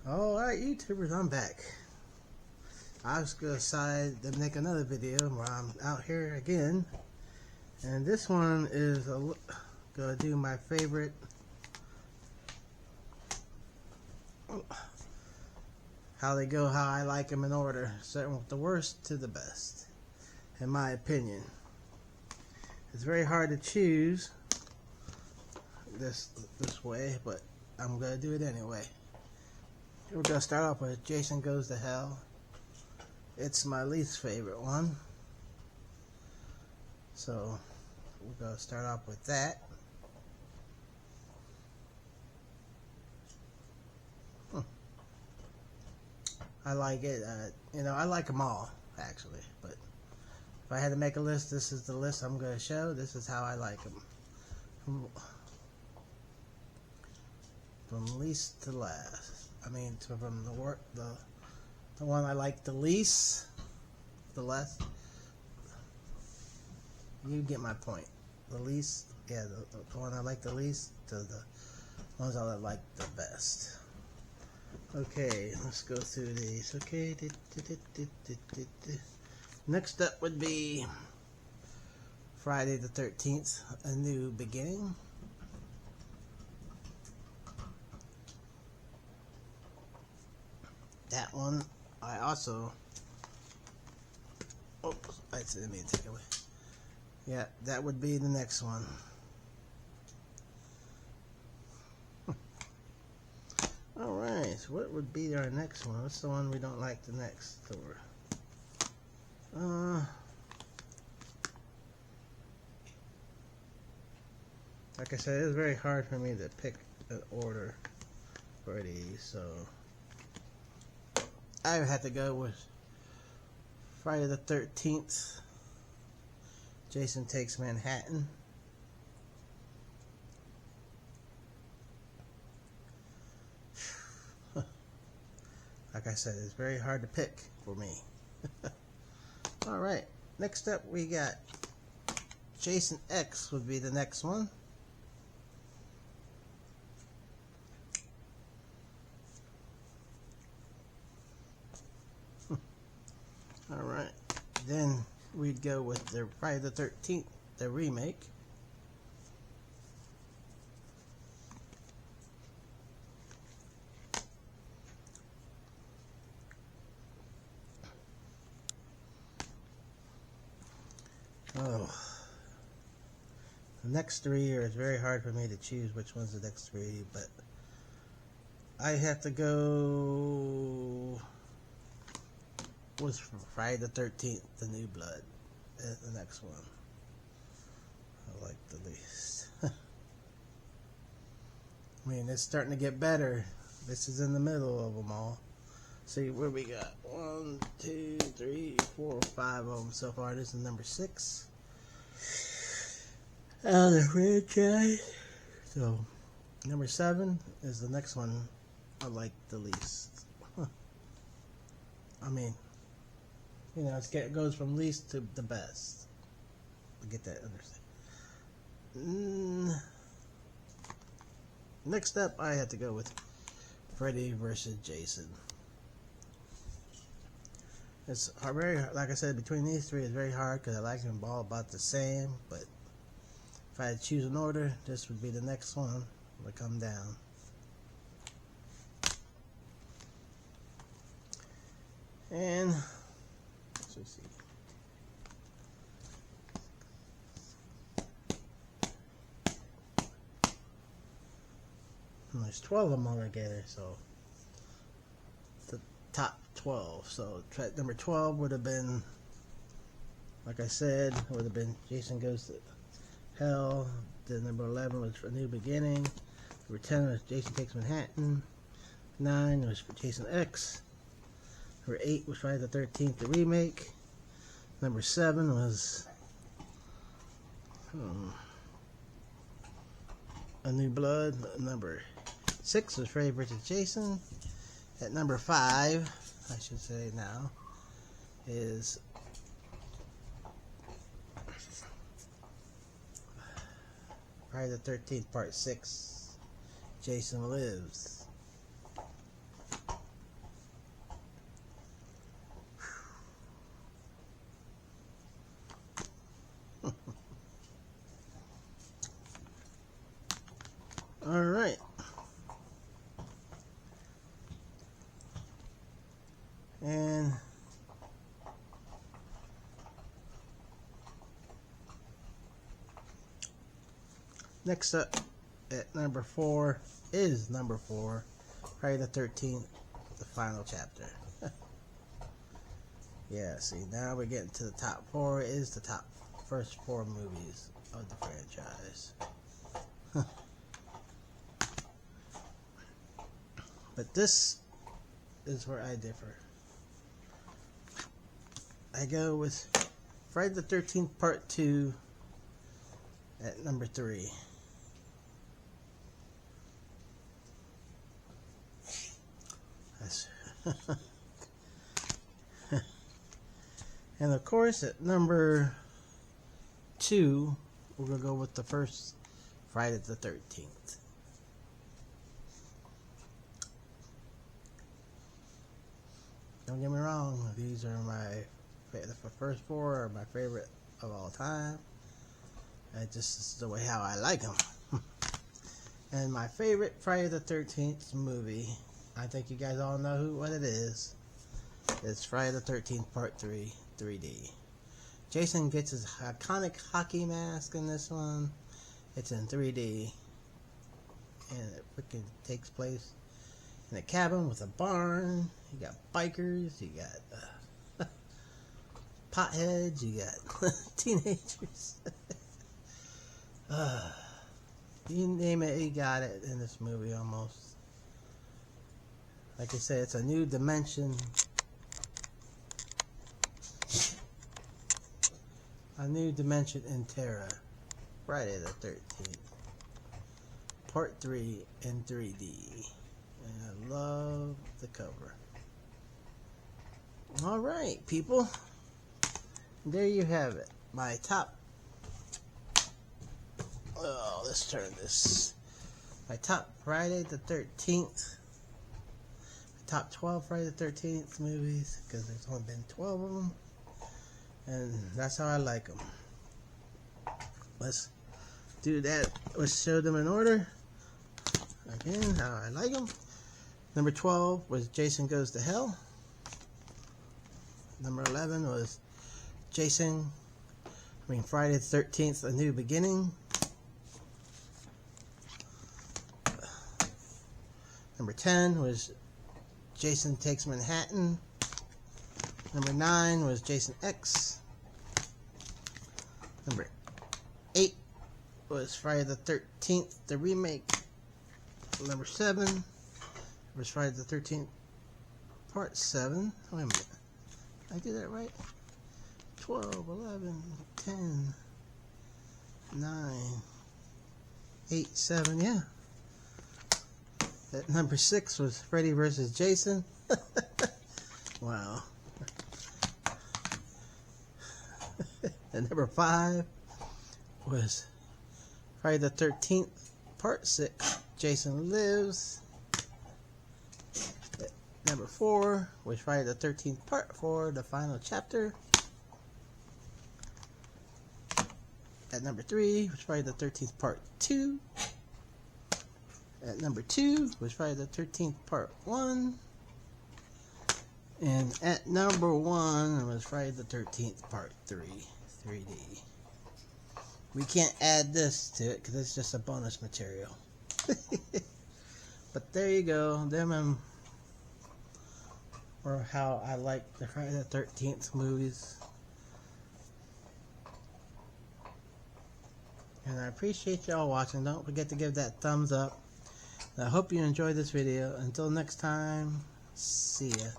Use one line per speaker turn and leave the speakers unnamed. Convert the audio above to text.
Alright, YouTubers, I'm back. I was going to decide to make another video where I'm out here again. And this one is going to do my favorite how they go, how I like them in order, starting with the worst to the best, in my opinion. It's very hard to choose this way, but I'm going to do it anyway. We're going to start off with Jason Goes to Hell. It's my least favorite one. So, we're going to start off with that. I like it. I like them all, actually. But if I had to make a list, this is the list I'm going to show. This is how I like them. From least to last. I mean, from the one I like the least, the less. You get my point. The least, yeah, the one I like the least to the ones I like the best. Okay, let's go through these. Okay, next up would be Friday the 13th, A New Beginning. That one, I also, oops, I didn't mean to take it away. Yeah, that would be the next one. Alright, so what would be our next one? What's the one we don't like the next? Like I said, it's very hard for me to pick an order for these, so I have to go with Friday the 13th, Jason Takes Manhattan. Like I said, it's very hard to pick for me. Alright, next up we got Jason X would be the next one. Alright, then we'd go with the Friday the 13th, the remake. Oh, the next three are very hard for me to choose which one's the next three, but I have to go with Friday the 13th, The New Blood, the next one. I like the least. I mean, it's starting to get better. This is in the middle of them all. See where we got 1, 2, 3, 4, 5 of them so far. This is number 6 out of the franchise. So number 7 is the next one I like the least. I mean, you know, it goes from least to the best. To get that understand. Next up, I had to go with Freddy vs. Jason. It's very, like I said, between these three, it's very hard because I like them all about the same. But if I had to choose an order, this would be the next one to come down. And let's see. And there's 12 of them altogether, so the top 12. So number 12 would have been, like I said, would have been Jason Goes to Hell. Then number 11 was A New Beginning. Number 10 was Jason Takes Manhattan. 9 was for Jason X. Number 8 was Friday the 13th, the remake. Number 7 was A New Blood. Number 6 was Freddy vs. Jason. At number 5, I should say now, is Friday the 13th, Part 6, Jason Lives. And next up at number 4 is number 4, Friday the 13th, the final chapter. Yeah, see, now we're getting to the top 4. Is the top first 4 movies of the franchise. But this is where I differ. I go with Friday the 13th Part 2 at number 3. That's and of course at number 2 we're going to go with the first Friday the 13th. Don't get me wrong, these are the first 4 are my favorite of all time. It just is the way how I like them. And my favorite Friday the 13th movie, I think you guys all know what it is. It's Friday the 13th Part 3, 3D. Jason gets his iconic hockey mask in this one. It's in 3D. And it freaking takes place in a cabin with a barn. You got bikers, you got potheads, you got teenagers. You name it, you got it in this movie almost. Like I said, it's a new dimension. A new dimension in Terra. Friday the 13th. Part 3 in 3D. And I love the cover. Alright, people. There you have it. My top... Oh, let's turn this. My top Friday the 13th. Top 12 Friday the 13th movies. Because there's only been 12 of them. And that's how I like them. Let's do that. Let's show them in order. Again, how I like them. Number 12 was Jason Goes to Hell. Number 11 was Friday the 13th, A New Beginning. Number 10 was Jason Takes Manhattan. Number 9 was Jason X. Number 8 was Friday the 13th, the remake. Number 7 was Friday the 13th, Part 7. Wait a minute. Did I do that right? 12, 11, 10, 9, 8, 7, yeah. At number 6 was Freddy vs. Jason. Wow. And number 5 was Friday the 13th, Part 6, Jason Lives. At number 4 was Friday the 13th, Part 4, the final chapter. At number 3 was Friday the 13th, Part 2. At number 2 was Friday the 13th, Part 1. And at number 1 was Friday the 13th, Part 3, 3D. We can't add this to it because it's just a bonus material. But there you go. Them or how I like the Friday the 13th movies. And I appreciate y'all watching. Don't forget to give that thumbs up. I hope you enjoyed this video. Until next time, see ya.